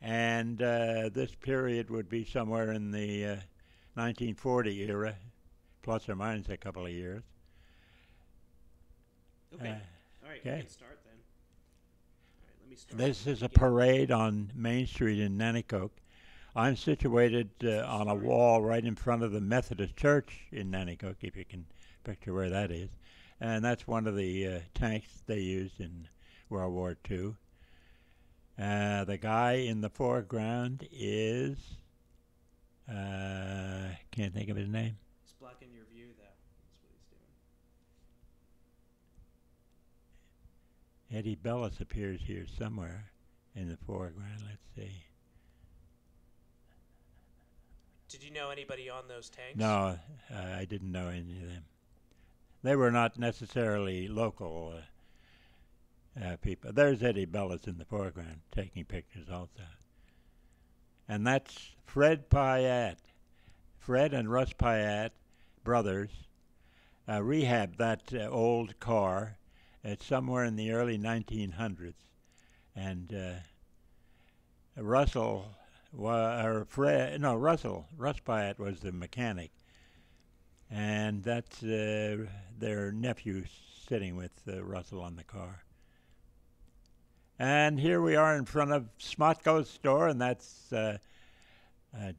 And this period would be somewhere in the 1940 era, plus or minus a couple of years. Okay. All right, we Okay. can start then. All right, let me start This from the is a beginning. parade on Main Street in Nanticoke. I'm situated What's the on a story? wall right in front of the Methodist Church in Nanticoke, if you can picture where that is. And that's one of the tanks they used in World War II. The guy in the foreground is, can't think of his name. He's blocking your view, though. That's what he's doing. Eddie Bellis appears here somewhere in the foreground. Let's see. Did you know anybody on those tanks? No, I didn't know any of them. They were not necessarily local people. There's Eddie Bellis in the foreground taking pictures also. And that's Fred Pyatt. Fred and Russ Pyatt, brothers, rehabbed that old car. It's somewhere in the early 1900s. And Russell, or Fred, no, Russ Pyatt was the mechanic. And that's their nephew sitting with Russell on the car. And here we are in front of Smotko's store, and that's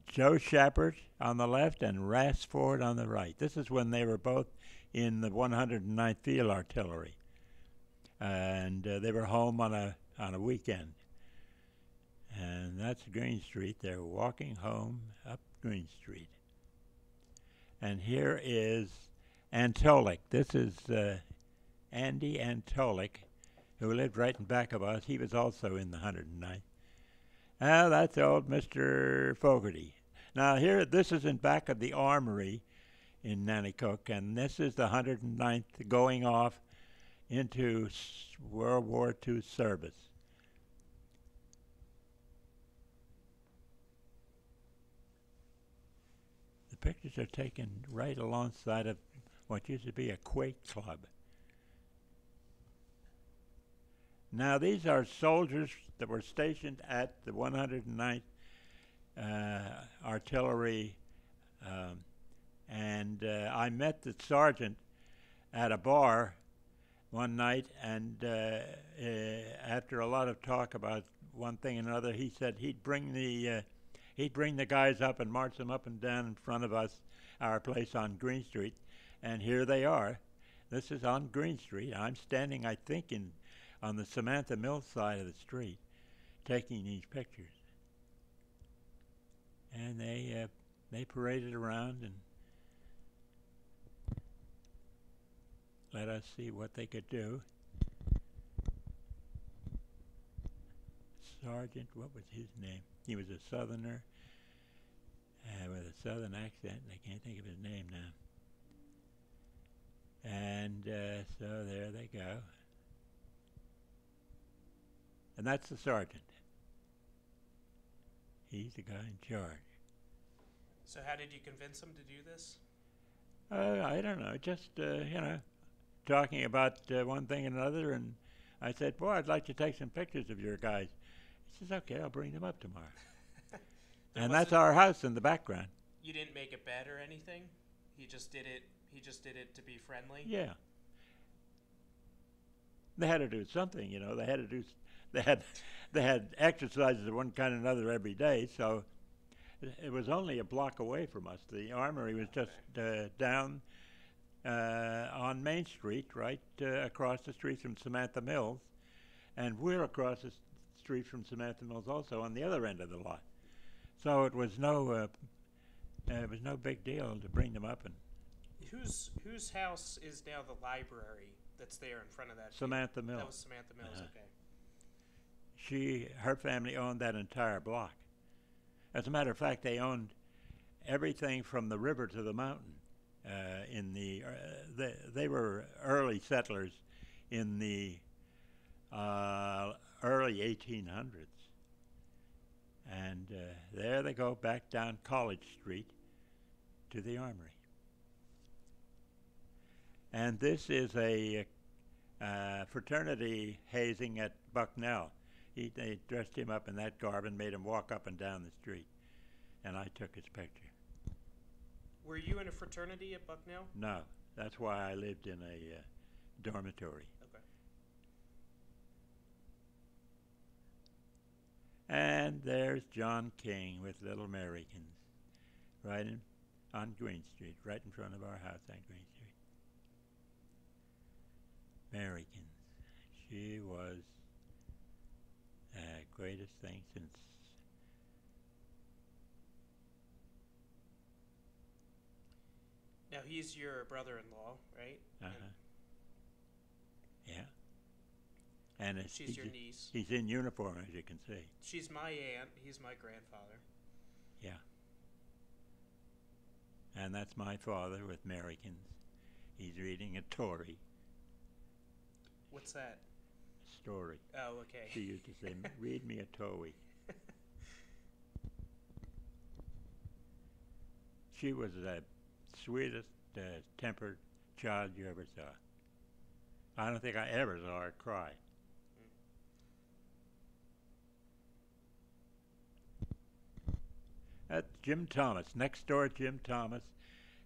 Joe Shepard on the left and Ras Ford on the right. This is when they were both in the 109th Field Artillery, and they were home on a weekend. And that's Green Street. They're walking home up Green Street. And here is Antolik. This is Andy Antolik, who lived right in back of us. He was also in the 109th. That's old Mr. Fogarty. Now here, this is in back of the armory in Nanticoke, and this is the 109th going off into World War II service. The pictures are taken right alongside of what used to be a Quake club. Now these are soldiers that were stationed at the 109th Artillery, and I met the sergeant at a bar one night, and after a lot of talk about one thing and another, he said he'd bring the guys up and march them up and down in front of us, our place on Green Street, and here they are. This is on Green Street. I'm standing, I think, on the Samantha Mills side of the street, taking these pictures. And they paraded around and let us see what they could do. Sergeant, what was his name? He was a Southerner with a Southern accent, and I can't think of his name now. And so there they go. And that's the sergeant. He's the guy in charge. So how did you convince him to do this? I don't know, just, talking about one thing and another, and I said, boy, I'd like to take some pictures of your guys. He says, okay, I'll bring them up tomorrow. And that's our house in the background. You didn't make a bet or anything? He just did it to be friendly? Yeah. They had to do something, they had exercises of one kind or another every day, so it was only a block away from us. The armory was just down on Main Street, right across the street from Samantha Mills, and we're across the street from Samantha Mills also on the other end of the lot. So it was no big deal to bring them up. And whose house is now the library that's there in front of that? Samantha Mills. That was Samantha Mills. Okay. Her family owned that entire block. As a matter of fact, they owned everything from the river to the mountain. They were early settlers in the early 1800s. And there they go back down College Street to the Armory. And this is a fraternity hazing at Bucknell. They dressed him up in that garb and made him walk up and down the street, and I took his picture. Were you in a fraternity at Bucknell? No, that's why I lived in a dormitory. Okay. And there's John King with Little Americans, right on Green Street, right in front of our house on Green Street. Americans. She was the greatest thing since. Now he's your brother-in-law, right? Uh-huh. Yeah. And She's your niece. He's in uniform, as you can see. She's my aunt. He's my grandfather. Yeah. And that's my father with Americans. He's reading a Tory What's that? story. Oh, okay. She used to say, read me a Tory. She was the sweetest tempered child you ever saw. I don't think I ever saw her cry. That's Jim Thomas, next door Jim Thomas,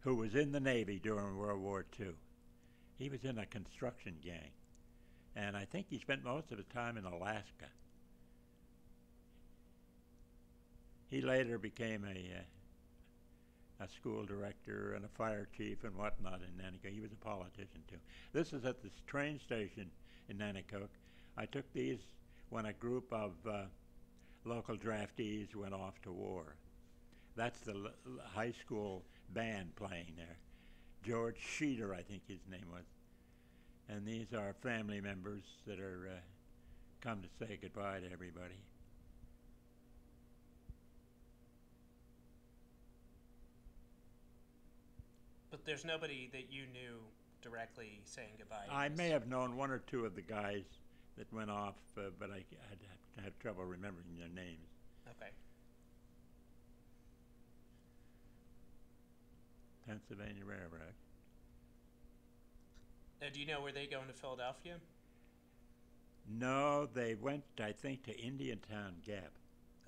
who was in the Navy during World War II. He was in a construction gang, and I think he spent most of his time in Alaska. He later became a school director and a fire chief and whatnot in Nanticoke. He was a politician too. This is at this train station in Nanticoke. I took these when a group of local draftees went off to war. That's the high school band playing there. George Sheeter, I think his name was. And these are family members that are come to say goodbye to everybody. But there's nobody that you knew directly saying goodbye. I may have known one or two of the guys that went off, but I'd have trouble remembering their names. Okay. Pennsylvania Railroad. Do you know where they going to Philadelphia? No, they went, I think, to Indiantown Gap.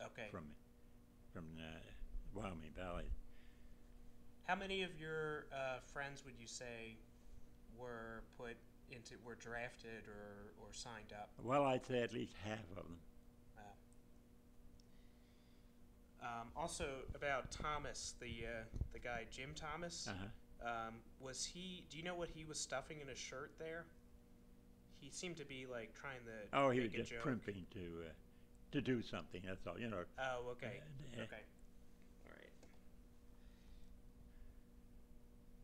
Okay. From Wyoming Valley. How many of your friends would you say were drafted or signed up? Well, I'd say at least half of them. Also about Thomas, the guy Jim Thomas. Uh-huh. Was he? Do you know what he was stuffing in his shirt there? He seemed to be like trying to. Oh, he make was a just joke. primping to do something. That's all. You know. Oh, okay. Okay. All right.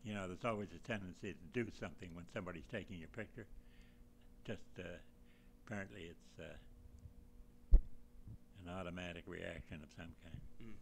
You know, there's always a tendency to do something when somebody's taking your picture. Just apparently, it's an automatic reaction of some kind. Mm.